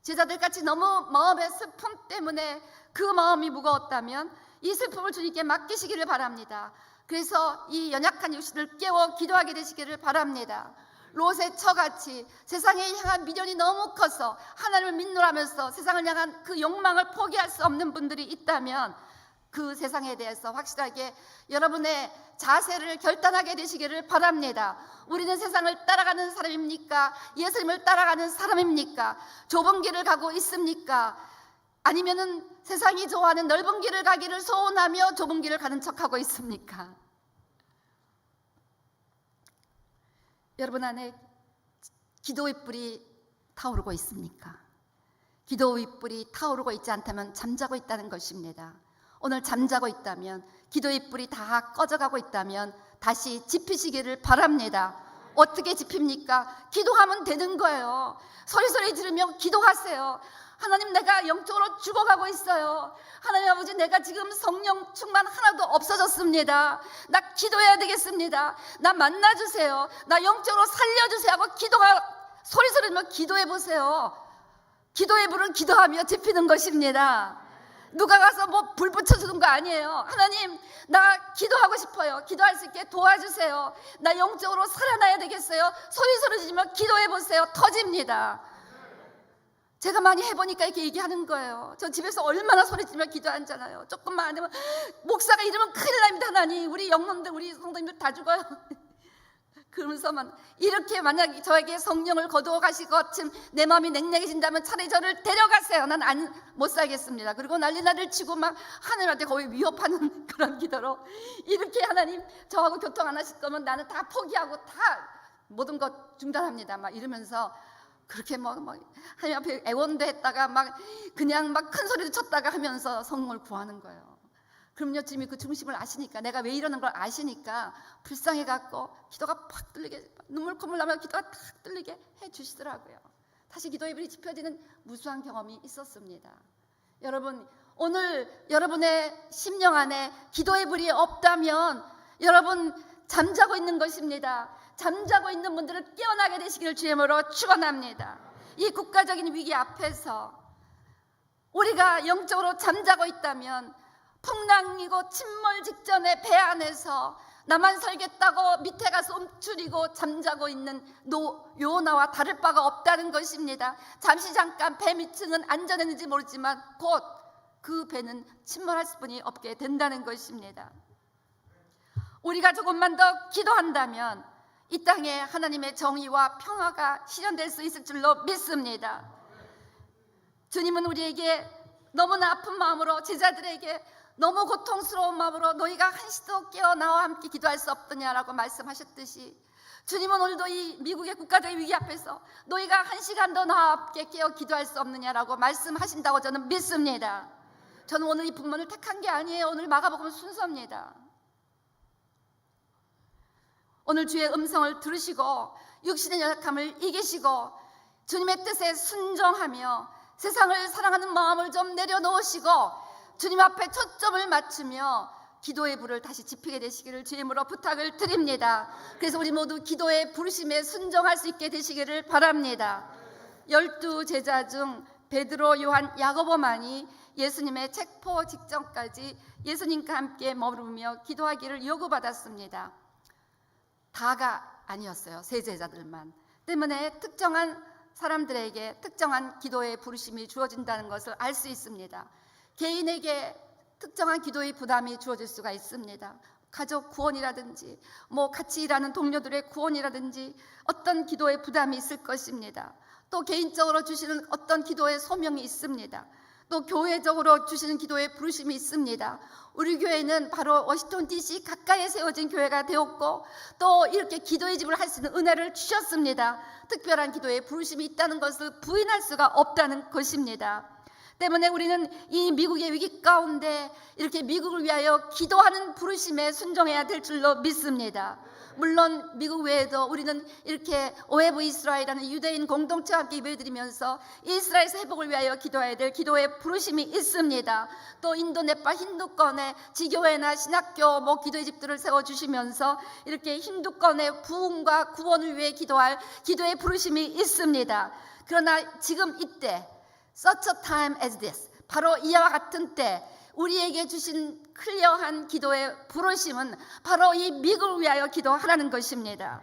A: 제자들같이 너무 마음의 슬픔 때문에 그 마음이 무거웠다면 이 슬픔을 주님께 맡기시기를 바랍니다. 그래서 이 연약한 육신을 깨워 기도하게 되시기를 바랍니다. 롯의 처같이 세상에 향한 미련이 너무 커서 하나님을 믿노라면서 세상을 향한 그 욕망을 포기할 수 없는 분들이 있다면 그 세상에 대해서 확실하게 여러분의 자세를 결단하게 되시기를 바랍니다. 우리는 세상을 따라가는 사람입니까? 예수님을 따라가는 사람입니까? 좁은 길을 가고 있습니까? 아니면은 세상이 좋아하는 넓은 길을 가기를 소원하며 좁은 길을 가는 척하고 있습니까? 여러분 안에 기도의 뿔이 타오르고 있습니까? 기도의 뿔이 타오르고 있지 않다면 잠자고 있다는 것입니다. 오늘 잠자고 있다면, 기도의 뿔이 다 꺼져가고 있다면 다시 지피시기를 바랍니다. 어떻게 지핍니까? 기도하면 되는 거예요. 소리소리 지르며 기도하세요. 하나님, 내가 영적으로 죽어가고 있어요. 하나님 아버지, 내가 지금 성령 충만 하나도 없어졌습니다. 나 기도해야 되겠습니다. 나 만나주세요. 나 영적으로 살려주세요 하고 소리소리 지르며 기도해 보세요. 기도의 불은 기도하며 지피는 것입니다. 누가 가서 뭐 불 붙여주는 거 아니에요. 하나님, 나 기도하고 싶어요. 기도할 수 있게 도와주세요. 나 영적으로 살아나야 되겠어요. 소리소리 지르며 기도해 보세요. 터집니다. 제가 많이 해보니까 이렇게 얘기하는 거예요. 저 집에서 얼마나 소리 지르며 기도하잖아요. 조금만 안 되면 목사가 이러면 큰일 납니다. 하나님, 우리 영혼들, 우리 성도님들 다 죽어요. 그러면서만 이렇게 만약에 저에게 성령을 거두어 가시고 지금 내 마음이 냉랭해진다면 차라리 저를 데려가세요. 난 못 살겠습니다. 그리고 난리나를 치고 막 하늘한테 거의 위협하는 그런 기도로 이렇게 하나님, 저하고 교통 안 하실 거면 나는 다 포기하고 다 모든 것 중단합니다. 막 이러면서 그렇게 하나님 앞에 애원도 했다가 막 그냥 막 큰 소리도 쳤다가 하면서 성령을 구하는 거예요. 그럼요, 주님이 그 중심을 아시니까, 내가 왜 이러는 걸 아시니까 불쌍해갖고 기도가 팍 뚫리게, 눈물 콧물 나면 기도가 탁 뚫리게 해주시더라고요. 다시 기도의 불이 지펴지는 무수한 경험이 있었습니다. 여러분, 오늘 여러분의 심령 안에 기도의 불이 없다면 여러분 잠자고 있는 것입니다. 잠자고 있는 분들을 깨어나게 되시기를 주님으로 축원합니다. 이 국가적인 위기 앞에서 우리가 영적으로 잠자고 있다면, 풍랑이고 침몰 직전에 배 안에서 나만 살겠다고 밑에 가서 움츠리고 잠자고 있는 요나와 다를 바가 없다는 것입니다. 잠시 잠깐 배 밑층은 안전했는지 모르지만 곧 그 배는 침몰할 수뿐이 없게 된다는 것입니다. 우리가 조금만 더 기도한다면 이 땅에 하나님의 정의와 평화가 실현될 수 있을 줄로 믿습니다. 주님은 우리에게 너무나 아픈 마음으로, 제자들에게 너무 고통스러운 마음으로 너희가 한시도 깨어 나와 함께 기도할 수 없더냐라고 말씀하셨듯이, 주님은 오늘도 이 미국의 국가적인 위기 앞에서 너희가 한 시간도 나와 함께 깨어 기도할 수 없느냐라고 말씀하신다고 저는 믿습니다. 저는 오늘 이 본문을 택한 게 아니에요. 오늘 마가복음 순서입니다. 오늘 주의 음성을 들으시고 육신의 연약함을 이기시고 주님의 뜻에 순종하며 세상을 사랑하는 마음을 좀 내려놓으시고 주님 앞에 초점을 맞추며 기도의 불을 다시 지피게 되시기를 주님으로 부탁을 드립니다. 그래서 우리 모두 기도의 부르심에 순종할 수 있게 되시기를 바랍니다. 12 제자 중 베드로, 요한, 야고보만이 예수님의 책포 직전까지 예수님과 함께 머무르며 기도하기를 요구받았습니다. 다가 아니었어요. 세 제자들만. 때문에 특정한 사람들에게 특정한 기도의 부르심이 주어진다는 것을 알 수 있습니다. 개인에게 특정한 기도의 부담이 주어질 수가 있습니다. 가족 구원이라든지 같이 일하는 동료들의 구원이라든지 어떤 기도의 부담이 있을 것입니다. 또 개인적으로 주시는 어떤 기도의 소명이 있습니다. 또 교회적으로 주시는 기도의 부르심이 있습니다. 우리 교회는 바로 워싱턴 DC 가까이에 세워진 교회가 되었고 또 이렇게 기도의 집을 할 수 있는 은혜를 주셨습니다. 특별한 기도의 부르심이 있다는 것을 부인할 수가 없다는 것입니다. 때문에 우리는 이 미국의 위기 가운데 이렇게 미국을 위하여 기도하는 부르심에 순종해야 될 줄로 믿습니다. 물론 미국 외에도 우리는 이렇게 오헤브 이스라엘이라는 유대인 공동체와 함께 예배드리면서 이스라엘에서 회복을 위하여 기도해야 될 기도의 부르심이 있습니다. 또 인도 네팔 힌두권의 지교회나 신학교 기도의 집들을 세워주시면서 이렇게 힌두권의 부흥과 구원을 위해 기도할 기도의 부르심이 있습니다. 그러나 지금 이때 Such a time as this, 바로 이와 같은 때 우리에게 주신 클리어한 기도의 부르심은 바로 이 미국을 위하여 기도하라는 것입니다.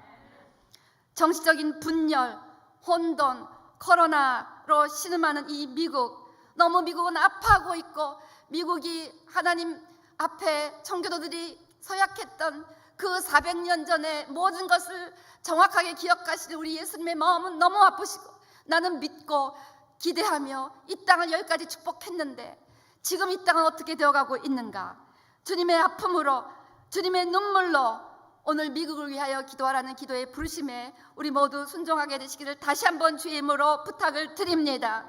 A: 정치적인 분열, 혼돈, 코로나로 신음하는 이 미국, 너무 미국은 아파하고 있고 미국이 하나님 앞에 청교도들이 서약했던 그 400년 전의 모든 것을 정확하게 기억하시는 우리 예수님의 마음은 너무 아프시고 나는 믿고 기대하며 이 땅을 여기까지 축복했는데 지금 이 땅은 어떻게 되어가고 있는가? 주님의 아픔으로 주님의 눈물로 오늘 미국을 위하여 기도하라는 기도의 부르심에 우리 모두 순종하게 되시기를 다시 한번 주의 이름으로 부탁을 드립니다.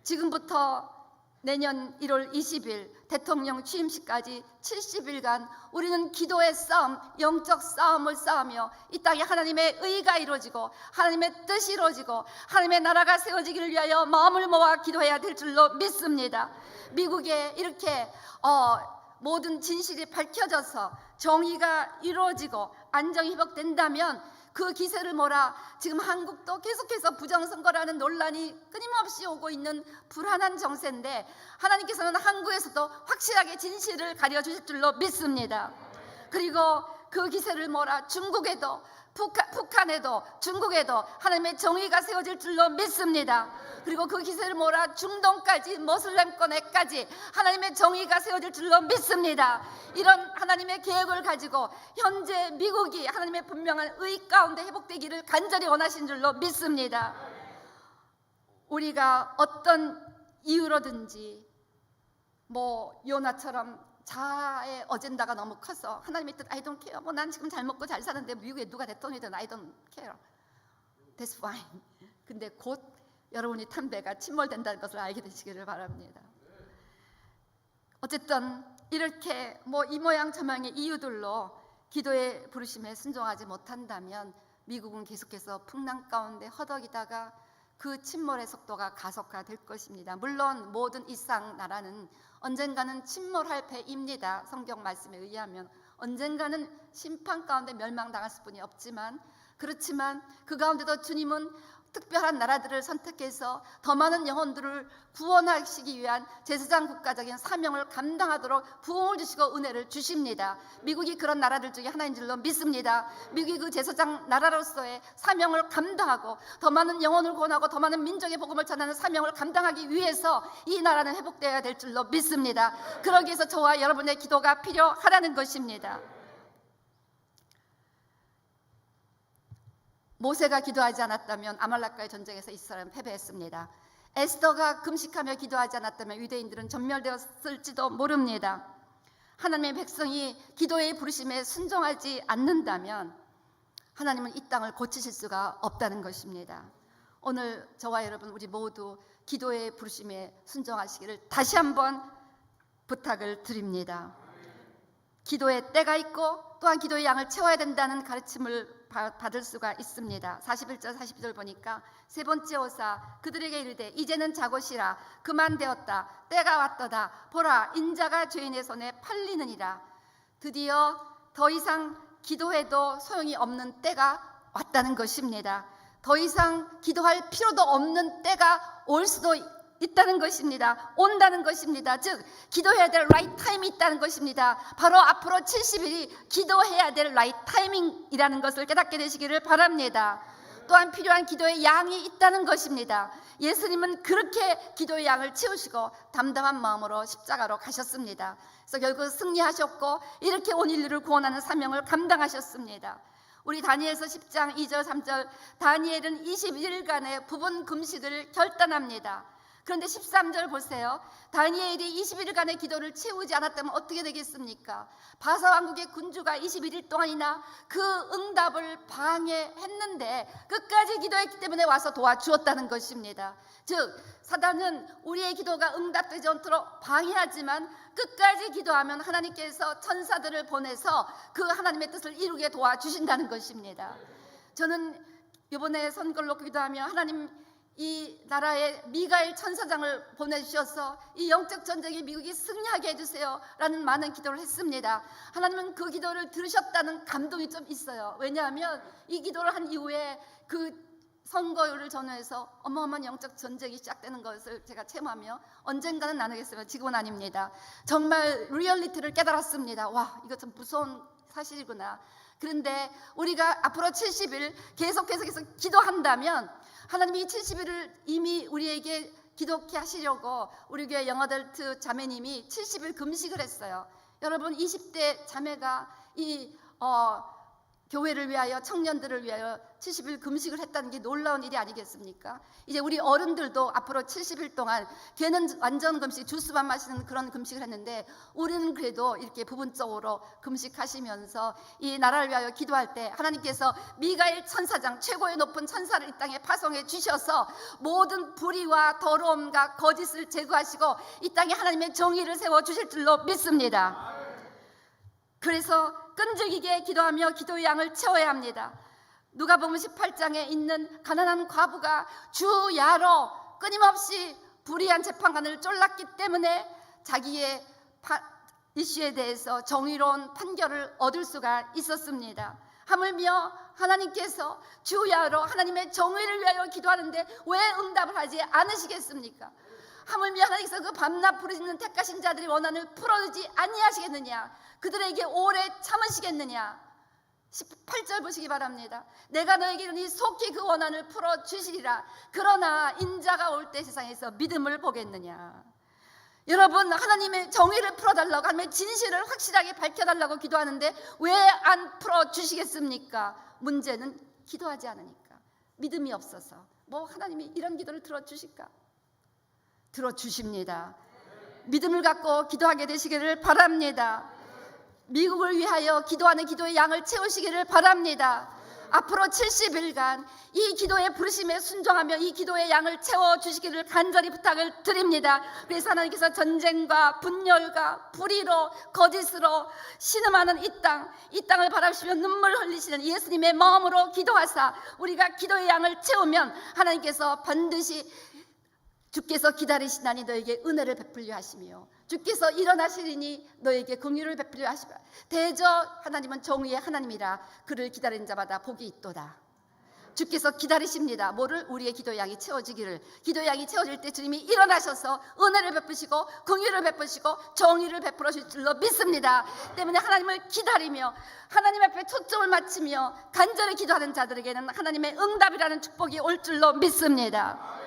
A: 지금부터 내년 1월 20일 대통령 취임식까지 70일간 우리는 기도의 싸움, 영적 싸움을 싸우며 이 땅에 하나님의 의가 이루어지고 하나님의 뜻이 이루어지고 하나님의 나라가 세워지기를 위하여 마음을 모아 기도해야 될 줄로 믿습니다. 미국에 이렇게 모든 진실이 밝혀져서 정의가 이루어지고 안정이 회복된다면 그 기세를 몰아 지금 한국도 계속해서 부정선거라는 논란이 끊임없이 오고 있는 불안한 정세인데 하나님께서는 한국에서도 확실하게 진실을 가려주실 줄로 믿습니다. 그리고 그 기세를 몰아 중국에도 북한에도 중국에도 하나님의 정의가 세워질 줄로 믿습니다. 그리고 그 기세를 몰아 중동까지 모슬렘권에까지 하나님의 정의가 세워질 줄로 믿습니다. 이런 하나님의 계획을 가지고 현재 미국이 하나님의 분명한 의 가운데 회복되기를 간절히 원하신 줄로 믿습니다. 우리가 어떤 이유로든지 요나처럼 자아의 어젠다가 너무 커서 하나님의 뜻 I don't care. 난 지금 잘 먹고 잘 사는데 미국에 누가 대통령이든 I don't care. That's fine. 근데 곧 여러분이 탐배가 침몰된다는 것을 알게 되시기를 바랍니다. 어쨌든 이렇게 이 모양 저 모양의 이유들로 기도의 부르심에 순종하지 못한다면 미국은 계속해서 풍랑 가운데 허덕이다가 그 침몰의 속도가 가속화될 것입니다. 물론 모든 이상 나라는 언젠가는 침몰할 패입니다. 성경 말씀에 의하면 언젠가는 심판 가운데 멸망당할 수뿐이 없지만 그렇지만 그 가운데도 주님은 특별한 나라들을 선택해서 더 많은 영혼들을 구원하시기 위한 제사장 국가적인 사명을 감당하도록 부흥을 주시고 은혜를 주십니다. 미국이 그런 나라들 중에 하나인 줄로 믿습니다. 미국이 그 제사장 나라로서의 사명을 감당하고 더 많은 영혼을 구원하고 더 많은 민족의 복음을 전하는 사명을 감당하기 위해서 이 나라는 회복되어야 될 줄로 믿습니다. 그러기 위해서 저와 여러분의 기도가 필요하다는 것입니다. 모세가 기도하지 않았다면 아말렉과의 전쟁에서 이스라엘은 패배했습니다. 에스더가 금식하며 기도하지 않았다면 유대인들은 전멸되었을지도 모릅니다. 하나님의 백성이 기도의 부르심에 순종하지 않는다면 하나님은 이 땅을 고치실 수가 없다는 것입니다. 오늘 저와 여러분 우리 모두 기도의 부르심에 순종하시기를 다시 한번 부탁을 드립니다. 기도의 때가 있고 또한 기도의 양을 채워야 된다는 가르침을 받을 수가 있습니다. 41절 42절 보니까 세 번째 오사 그들에게 이르되 이제는 자고 쉬라 그만 되었다 때가 왔도다 보라 인자가 죄인의 손에 팔리느니라. 드디어 더 이상 기도해도 소용이 없는 때가 왔다는 것입니다. 더 이상 기도할 필요도 없는 때가 올 수도 있다는 것입니다. 온다는 것입니다. 즉 기도해야 될 right time이 있다는 것입니다. 바로 앞으로 70일이 기도해야 될 right timing이라는 것을 깨닫게 되시기를 바랍니다. 또한 필요한 기도의 양이 있다는 것입니다. 예수님은 그렇게 기도의 양을 채우시고 담담한 마음으로 십자가로 가셨습니다. 그래서 결국 승리하셨고 이렇게 온 인류를 구원하는 사명을 감당하셨습니다. 우리 다니엘서 10장 2절 3절 다니엘은 21일간의 부분 금식을 결단합니다. 그런데 13절 보세요. 다니엘이 21일간의 기도를 채우지 않았다면 어떻게 되겠습니까? 바사 왕국의 군주가 21일 동안이나 그 응답을 방해했는데 끝까지 기도했기 때문에 와서 도와주었다는 것입니다. 즉 사단은 우리의 기도가 응답되지 않도록 방해하지만 끝까지 기도하면 하나님께서 천사들을 보내서 그 하나님의 뜻을 이루게 도와주신다는 것입니다. 저는 이번에 선거를 놓고 기도하며 하나님 이 나라에 미가엘 천사장을 보내주셔서 이 영적 전쟁에 미국이 승리하게 해주세요 라는 많은 기도를 했습니다. 하나님은 그 기도를 들으셨다는 감동이 좀 있어요. 왜냐하면 이 기도를 한 이후에 그 선거율을 전후해서 어마어마한 영적 전쟁이 시작되는 것을 제가 체험하며 언젠가는 나누겠으면 지금은 아닙니다. 정말 리얼리티를 깨달았습니다. 와, 이거 참 무서운 사실이구나. 그런데 우리가 앞으로 70일 계속해서 기도한다면 하나님이 70일을 이미 우리에게 기독케 하시려고 우리 교회 영어덜트 자매님이 70일 금식을 했어요. 여러분 20대 자매가 이 교회를 위하여 청년들을 위하여 70일 금식을 했다는 게 놀라운 일이 아니겠습니까? 이제 우리 어른들도 앞으로 70일 동안 걔는 완전 금식, 주스만 마시는 그런 금식을 했는데 우리는 그래도 이렇게 부분적으로 금식하시면서 이 나라를 위하여 기도할 때 하나님께서 미가엘 천사장 최고의 높은 천사를 이 땅에 파송해 주셔서 모든 불의와 더러움과 거짓을 제거하시고 이 땅에 하나님의 정의를 세워 주실 줄로 믿습니다. 그래서 끈질기게 기도하며 기도의 양을 채워야 합니다. 누가복음 18장에 있는 가난한 과부가 주야로 끊임없이 불의한 재판관을 쫄랐기 때문에 자기의 이슈에 대해서 정의로운 판결을 얻을 수가 있었습니다. 하물며 하나님께서 주야로 하나님의 정의를 위하여 기도하는데 왜 응답을 하지 않으시겠습니까? 하물며 하나님께서 그 밤낮 부르짖는 택하신 자들의 원한을 풀어주지 아니하시겠느냐? 그들에게 오래 참으시겠느냐? 18절 보시기 바랍니다. 내가 너에게 이르니 속히 그 원한을 풀어주시리라. 그러나 인자가 올 때 세상에서 믿음을 보겠느냐? 여러분 하나님의 정의를 풀어달라고 하나님의 진실을 확실하게 밝혀달라고 기도하는데 왜 안 풀어주시겠습니까? 문제는 기도하지 않으니까, 믿음이 없어서. 뭐 하나님이 이런 기도를 들어주실까? 들어주십니다. 믿음을 갖고 기도하게 되시기를 바랍니다. 미국을 위하여 기도하는 기도의 양을 채우시기를 바랍니다. 앞으로 70일간 이 기도의 부르심에 순종하며 이 기도의 양을 채워주시기를 간절히 부탁을 드립니다. 그래서 하나님께서 전쟁과 분열과 불의로 거짓으로 신음하는 이 땅을 바라보시며 눈물 흘리시는 예수님의 마음으로 기도하사 우리가 기도의 양을 채우면 하나님께서 반드시 주께서 기다리시나니 너에게 은혜를 베풀려 하시며 주께서 일어나시리니 너에게 긍휼을 베풀려 하시며 대저 하나님은 정의의 하나님이라 그를 기다리는 자마다 복이 있도다. 주께서 기다리십니다. 뭐를? 우리의 기도의 양이 채워지기를. 기도의 양이 채워질 때 주님이 일어나셔서 은혜를 베푸시고 긍휼을 베푸시고 정의를 베풀어 주실 줄로 믿습니다. 때문에 하나님을 기다리며 하나님 앞에 초점을 맞추며 간절히 기도하는 자들에게는 하나님의 응답이라는 축복이 올 줄로 믿습니다.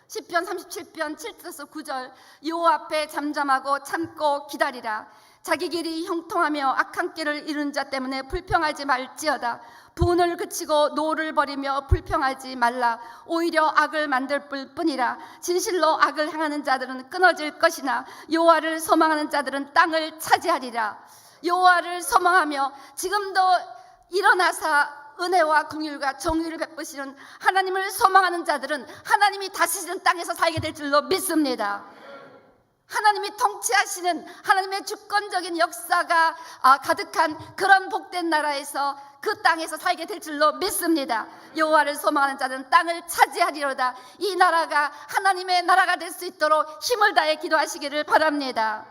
A: 시편 37편 7절에서 9절 여호와 앞에 잠잠하고 참고 기다리라. 자기 길이 형통하며 악한 길을 이루는 자 때문에 불평하지 말지어다. 분을 그치고 노를 버리며 불평하지 말라. 오히려 악을 만들 뿐이라. 진실로 악을 행하는 자들은 끊어질 것이나 여호와를 소망하는 자들은 땅을 차지하리라. 여호와를 소망하며 지금도 일어나사 은혜와 긍휼과 정의를 베푸시는 하나님을 소망하는 자들은 하나님이 다스리는 땅에서 살게 될 줄로 믿습니다. 하나님이 통치하시는 하나님의 주권적인 역사가 가득한 그런 복된 나라에서 그 땅에서 살게 될 줄로 믿습니다. 여호와를 소망하는 자들은 땅을 차지하리로다. 이 나라가 하나님의 나라가 될 수 있도록 힘을 다해 기도하시기를 바랍니다.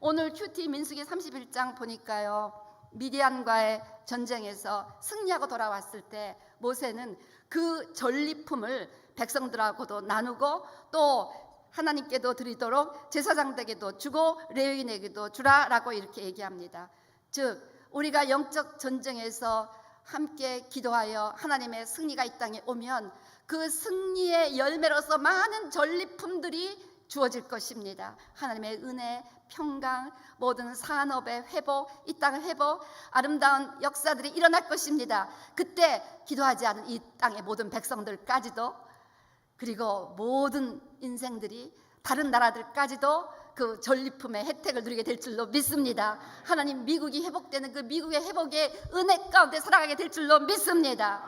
A: 오늘 큐티 민수기 31장 보니까요, 미디안과의 전쟁에서 승리하고 돌아왔을 때 모세는 그 전리품을 백성들하고도 나누고 또 하나님께도 드리도록 제사장들에게도 주고 레위인에게도 주라라고 이렇게 얘기합니다. 즉 우리가 영적 전쟁에서 함께 기도하여 하나님의 승리가 이 땅에 오면 그 승리의 열매로서 많은 전리품들이 주어질 것입니다. 하나님의 은혜, 평강, 모든 산업의 회복, 이 땅의 회복, 아름다운 역사들이 일어날 것입니다. 그때 기도하지 않은 이 땅의 모든 백성들까지도, 그리고 모든 인생들이 다른 나라들까지도 그 전리품의 혜택을 누리게 될 줄로 믿습니다. 하나님, 미국이 회복되는 그 미국의 회복의 은혜 가운데 살아가게 될 줄로 믿습니다.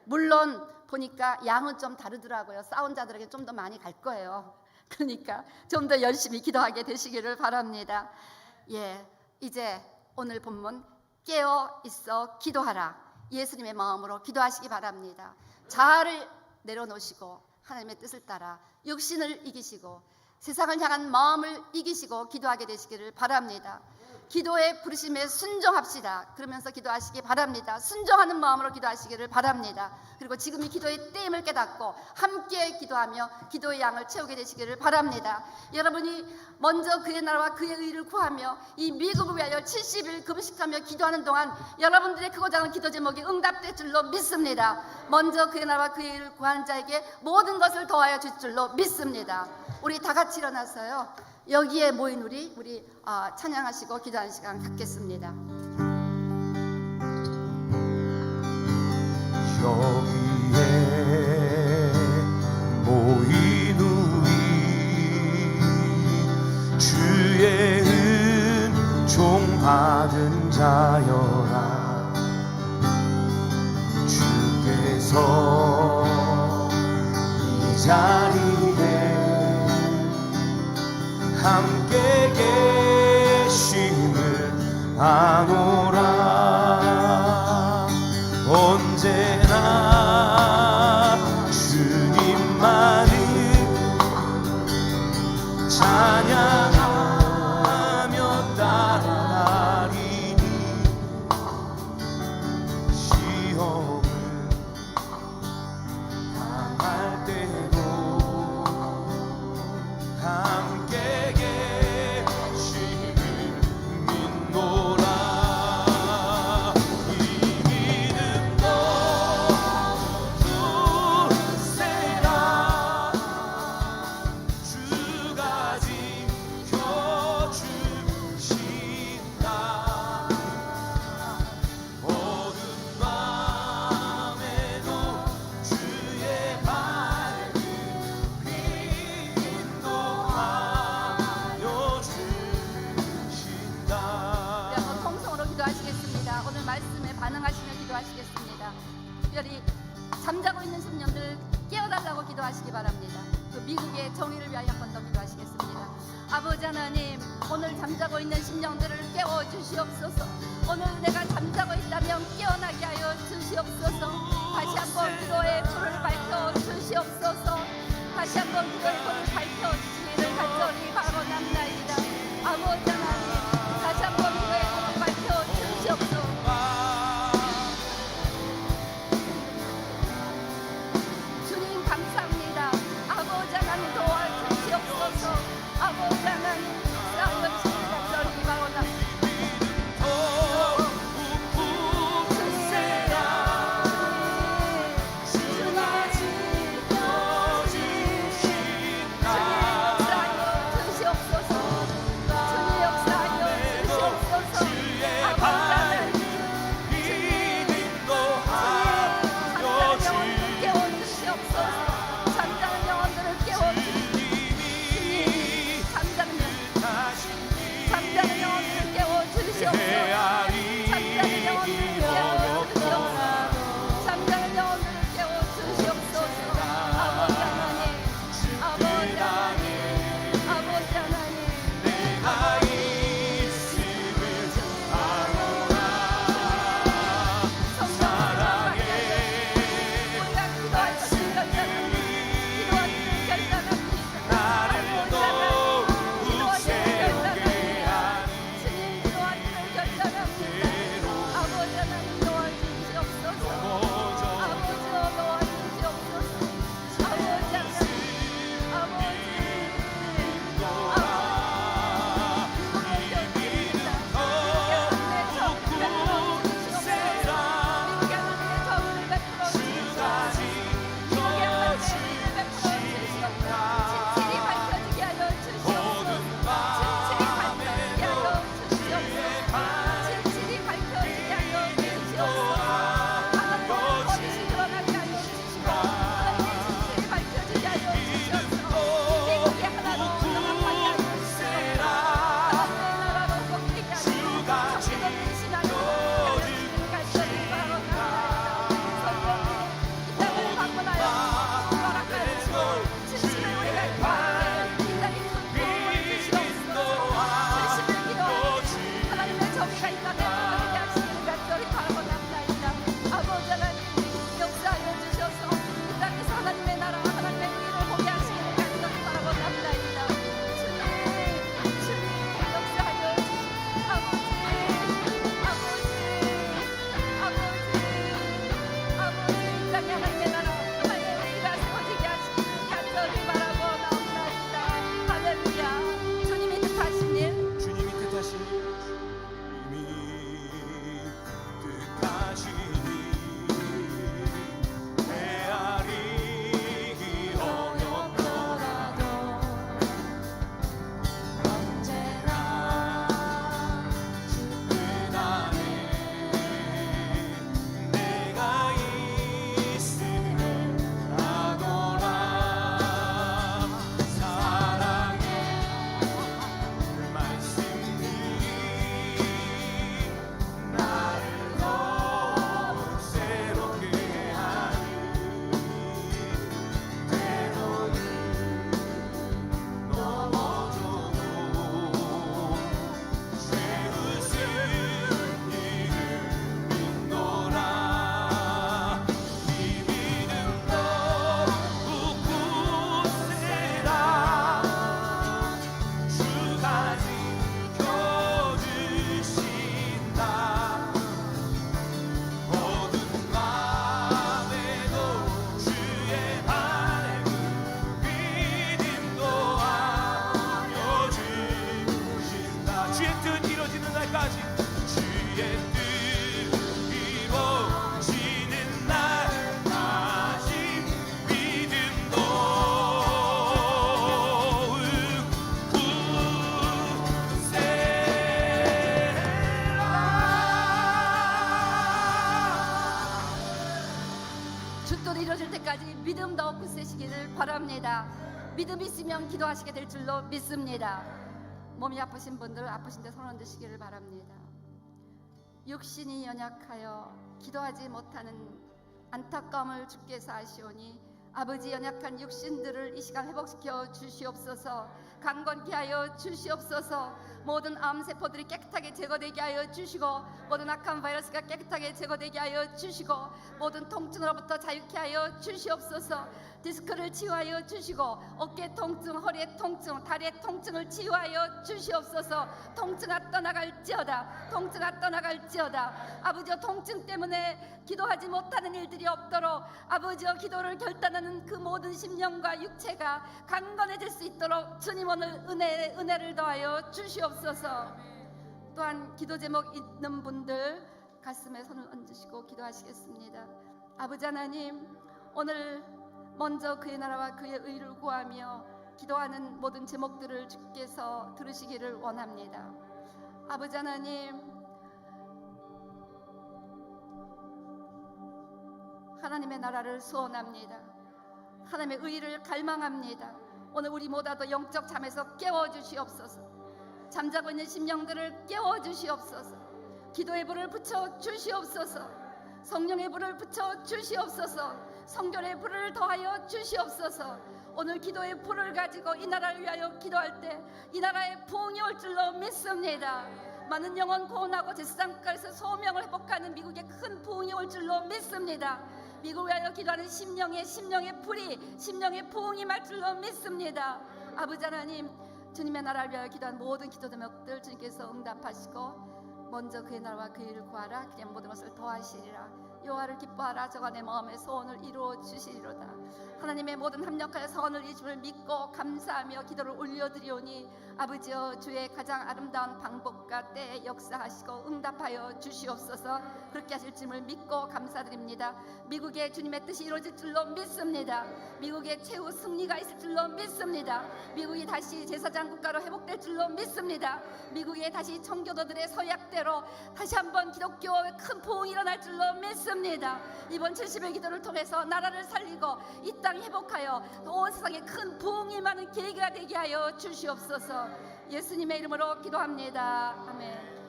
A: 물론 보니까 양은 좀 다르더라고요. 싸운 자들에게 좀 더 많이 갈 거예요. 그러니까 좀 더 열심히 기도하게 되시기를 바랍니다. 예, 이제 오늘 본문 깨어 있어 기도하라, 예수님의 마음으로 기도하시기 바랍니다. 자아를 내려놓으시고 하나님의 뜻을 따라 육신을 이기시고 세상을 향한 마음을 이기시고 기도하게 되시기를 바랍니다. 기도의 부르심에 순종합시다. 그러면서 기도하시기 바랍니다. 순종하는 마음으로 기도하시기를 바랍니다. 그리고 지금 이 기도의 때임을 깨닫고 함께 기도하며 기도의 양을 채우게 되시기를 바랍니다. 여러분이 먼저 그의 나라와 그의 의를 구하며 이 미국을 위하여 70일 금식하며 기도하는 동안 여러분들의 크고자 하는 기도 제목이 응답될 줄로 믿습니다. 먼저 그의 나라와 그의 의를 구하는 자에게 모든 것을 더하여 줄 줄로 믿습니다. 우리 다 같이 일어나서요, 여기에 모인 우리 찬양하시고 기도하는 시간 갖겠습니다.
B: 여기에 모인 우리 주의 은 종받은 자여라. 주께서 이 자리에 함께 계심을 아노라. 언제나 주님만을 찬양하며 따라가리니 시험을 당할 때도 함께 계심을 믿노라. 이 믿음도 굳세라. 주가 지켜주신다. 어두운 밤에도 주의 밝은 빛 인도하여 주신다.
A: 한번 통성으로 기도하시겠습니다. 오늘 말씀에 반응하시며 기도하시겠습니다. 특별히 잠자고 있는 심령들 깨어달라고 기도하시기 바랍니다. 그 미국의 정의를 위하여 한 번 더 기도하시겠습니다. 아버지 하나님, 오늘 잠자고 있는 심령들을 깨워주시옵소서. 오늘 내가 잠자고 있다면 깨어나게 하여 주시옵소서. 다시 한번 기도의 불을 밝혀주시옵소서. 다시 한번 기도의 불을 밝혀주시기를 간절히 바라옵나이다. 아버지 하나님, 다시 한번 기도의 불을 밝혀주시옵소서. 주님 감사합니다. 아버지 하나님 도와주시옵소서. 아버지 하나님 싸우시기 간절히 바라옵나이다. 주님 우리가 이 땅에 거하게 하시기를 간절히 바라봅나이다. 아버지 하나님 역사하여 주셔서 이 땅에서 하나님의 나라 하나님의 의를 보게 하시기를 간절히 바라봅나이다. 주님 역사하여 주시고 아버지 이 땅에 하나님의 나라 하나님의 의가 세워지게 하시기를 간절히 바라보나이다. 할렐루야. 주님이 뜻하신 일
B: 주님이 뜻하신 헤아리기 어렵더라도 언제나 그 안에 내가 있음을 알거라. 사랑의 그 말씀이 나를 더욱 새롭게 하니 때로는 넘어져도 최우승 이를 믿노라. 이 믿음도 굳세라. 주가 지켜주신다. 어두운 밤에도 주의 밝은 믿음도 알려주신다. 주의 뜻 이루어지는 날까지 주의 뜻 이루어지는 날까지 믿음도
A: 주뜻 이루어질 때까지 믿음 더 굳세시기를 바랍니다. 믿음 있으면 기도하시게 될 줄로 믿습니다. 몸이 아프신 분들 아프신데 손 얹으시기를 바랍니다. 육신이 연약하여 기도하지 못하는 안타까움을 주께서 아시오니 아버지 연약한 육신들을 이 시간 회복시켜 주시옵소서. 강건케 하여 주시옵소서. 모든 암세포들이 깨끗하게 제거되게 하여 주시고 모든 악한 바이러스가 깨끗하게 제거되게 하여 주시고 모든 통증으로부터 자유케 하여 주시옵소서. 디스크를 치유하여 주시고 어깨 통증, 허리의 통증, 다리의 통증을 치유하여 주시옵소서. 통증아 떠나갈지어다. 통증아 떠나갈지어다. 아버지여 통증 때문에 기도하지 못하는 일들이 없도록 아버지여 기도를 결단하는 그 모든 심령과 육체가 강건해질 수 있도록 주님 오늘 은혜를 더하여 주시옵소서. 또한 기도 제목 있는 분들 가슴에 손을 얹으시고 기도하시겠습니다. 아버지 하나님 오늘 먼저 그의 나라와 그의 의를 구하며 기도하는 모든 제목들을 주께서 들으시기를 원합니다. 아버지 하나님 하나님의 나라를 소원합니다. 하나님의 의를 갈망합니다. 오늘 우리 모두도 영적 잠에서 깨워주시옵소서. 잠자고 있는 심령들을 깨워주시옵소서. 기도의 불을 붙여 주시옵소서. 성령의 불을 붙여 주시옵소서. 성결의 불을 더하여 주시옵소서. 오늘 기도의 불을 가지고 이 나라를 위하여 기도할 때 이 나라에 부흥이 올 줄로 믿습니다. 많은 영혼 구원하고 제사장까지 소명을 회복하는 미국에 큰 부흥이 올 줄로 믿습니다. 미국을 위하여 기도하는 심령의 불이 심령의 부흥이 말 줄로 믿습니다. 아버지 하나님 주님의 나라를 위하여 기도하는 모든 기도 제목들 주님께서 응답하시고 먼저 그의 나라와 그의 일을 구하라. 그냥 모든 것을 더하시리라. 여호와를 기뻐하라. 저가 내 마음의 소원을 이루어 주시리로다. 하나님의 모든 합력하여 선을 이심을 믿고 감사하며 기도를 올려드리오니 아버지여 주의 가장 아름다운 방법과 때에 역사하시고 응답하여 주시옵소서. 그렇게 하실 줄을 믿고 감사드립니다. 미국의 주님의 뜻이 이루어질 줄로 믿습니다. 미국의 최후 승리가 있을 줄로 믿습니다. 미국이 다시 제사장 국가로 회복될 줄로 믿습니다. 미국에 다시 청교도들의 서약대로 다시 한번 기독교의 큰 부흥이 일어날 줄로 믿습니다. 이번 70일 기도를 통해서 나라를 살리고 이 땅 회복하여 온 세상에 큰 부흥이 많은 계기가 되게 하여 주시옵소서. 예수님의 이름으로 기도합니다. 아멘.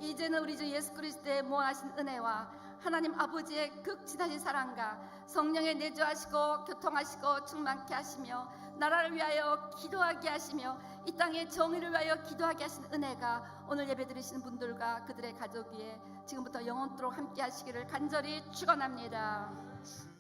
A: 이제는 우리 주 예수 그리스도의 무한하신 은혜와 하나님 아버지의 극진하신 사랑과 성령의 내주하시고 교통하시고 충만케 하시며 나라를 위하여 기도하게 하시며 이 땅의 정의를 위하여 기도하게 하신 은혜가 오늘 예배 드리시는 분들과 그들의 가족 위에 지금부터 영원토록 함께 하시기를 간절히 축원합니다.